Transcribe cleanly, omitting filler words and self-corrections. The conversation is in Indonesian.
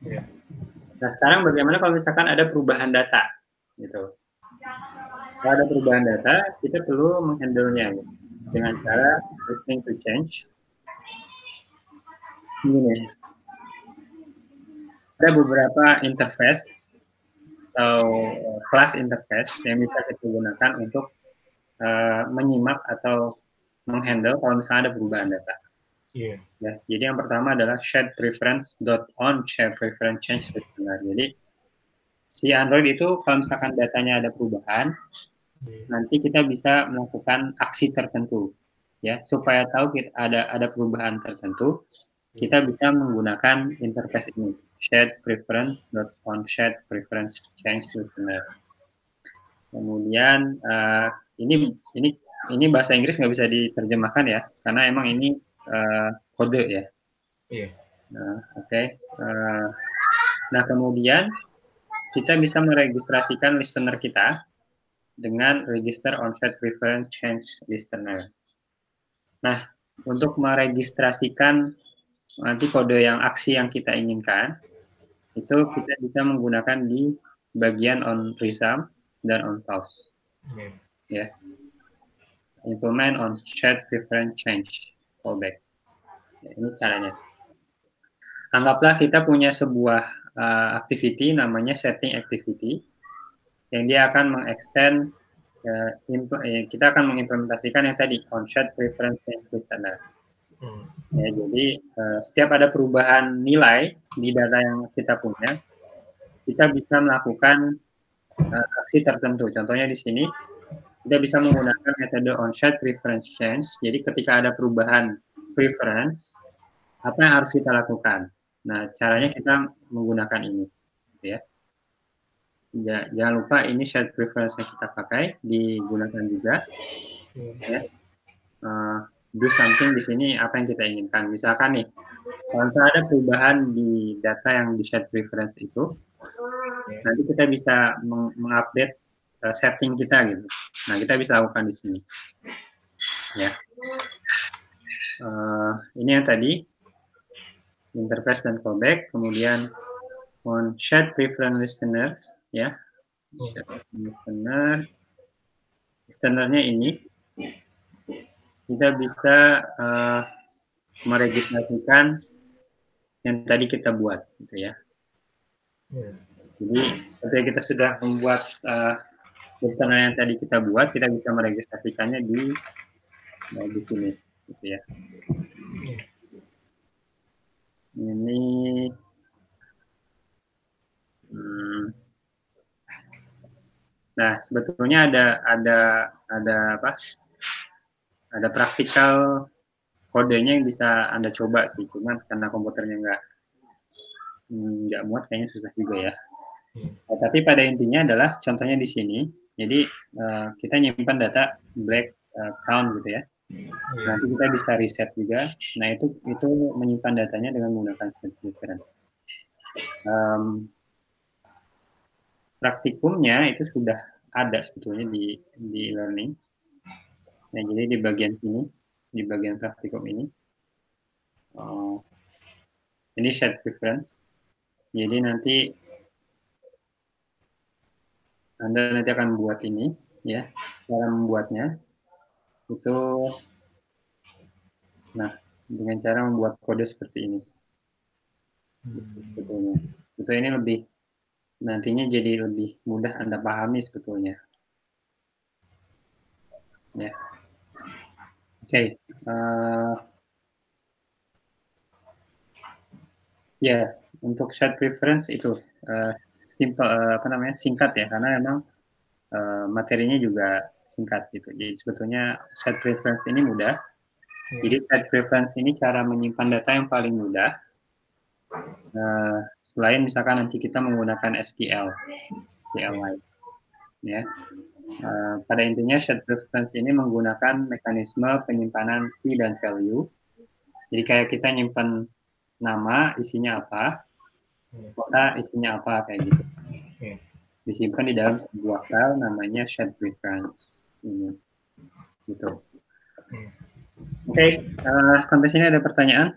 Iya. Nah, sekarang bagaimana kalau misalkan ada perubahan data, gitu. Kalau ada perubahan data, kita perlu menghandle-nya gitu, dengan cara listening to change. Ini ada beberapa interface atau kelas interface yang bisa kita gunakan untuk menyimak atau menghandle kalau misalnya ada perubahan data. Iya. Ya, jadi yang pertama adalah shared preference dot on shared preference change listener. Jadi si Android itu kalau misalkan datanya ada perubahan, nanti kita bisa melakukan aksi tertentu, ya supaya tahu kita ada perubahan tertentu, kita bisa menggunakan interface ini, shared preference dot on shared preference change listener. Kemudian ini bahasa Inggris nggak bisa diterjemahkan ya, karena emang ini kode ya. Iya. Nah, oke. Nah, kemudian kita bisa meregistrasikan listener kita dengan register on shared preference change listener. Nah, untuk meregistrasikan nanti kode yang aksi yang kita inginkan, itu kita bisa menggunakan di bagian on resume dan on pause. Iya. Ya, implement on shared preference change fallback. Ya, ini caranya. Anggaplah kita punya sebuah activity namanya setting activity yang dia akan mengextend kita akan mengimplementasikan yang tadi on shared preference change listener. Hmm. Ya, jadi setiap ada perubahan nilai di data yang kita punya, kita bisa melakukan aksi tertentu. Contohnya di sini kita bisa menggunakan metode on shared preference change. Jadi ketika ada perubahan preference, apa yang harus kita lakukan? Nah, caranya kita menggunakan ini, ya. Jangan lupa ini shared preference yang kita pakai digunakan juga, ya. Do something di sini apa yang kita inginkan. Misalkan nih, kalau ada perubahan di data yang di shared preference itu, Iya. nanti kita bisa mengupdate setting kita gitu. Nah, kita bisa lakukan di sini, ya. Ini yang tadi interface dan callback, kemudian on shared preference listener, ya. Shared listener, listenernya ini kita bisa meregistrasikan yang tadi kita buat, gitu ya. Iya. Jadi ketika kita sudah membuat listener yang tadi kita buat, kita bisa meregistrasikannya di sini, gitu ya. Ini nah sebetulnya ada apa? Ada praktikal kodenya yang bisa Anda coba sih, cuman karena komputernya nggak muat kayaknya susah juga ya. Nah, tapi pada intinya adalah contohnya di sini. Jadi kita nyimpan data black count gitu ya. Iya. Nanti kita bisa reset juga. Nah itu menyimpan datanya dengan menggunakan state difference. Praktikumnya itu sudah ada sebetulnya di learning. Nah, jadi di bagian sini, di bagian praktikum ini set preference. Jadi nanti Anda nanti akan buat ini, ya. Cara membuatnya itu, nah, dengan cara membuat kode seperti ini. Sebetulnya. Itu ini lebih nantinya jadi lebih mudah Anda pahami sebetulnya. Ya. Oke. Ya, untuk set preference itu simple apa namanya singkat ya karena memang materinya juga singkat gitu. Jadi sebetulnya set preference ini mudah. Jadi set preference ini cara menyimpan data yang paling mudah. Selain misalkan nanti kita menggunakan SQLite, ya. Pada intinya set preference ini menggunakan mekanisme penyimpanan key dan value. Jadi kayak kita nyimpan nama, isinya apa, kota isinya apa kayak gitu. Disimpan di dalam sebuah file namanya shared preference ini gitu. Oke, sampai sini ada pertanyaan?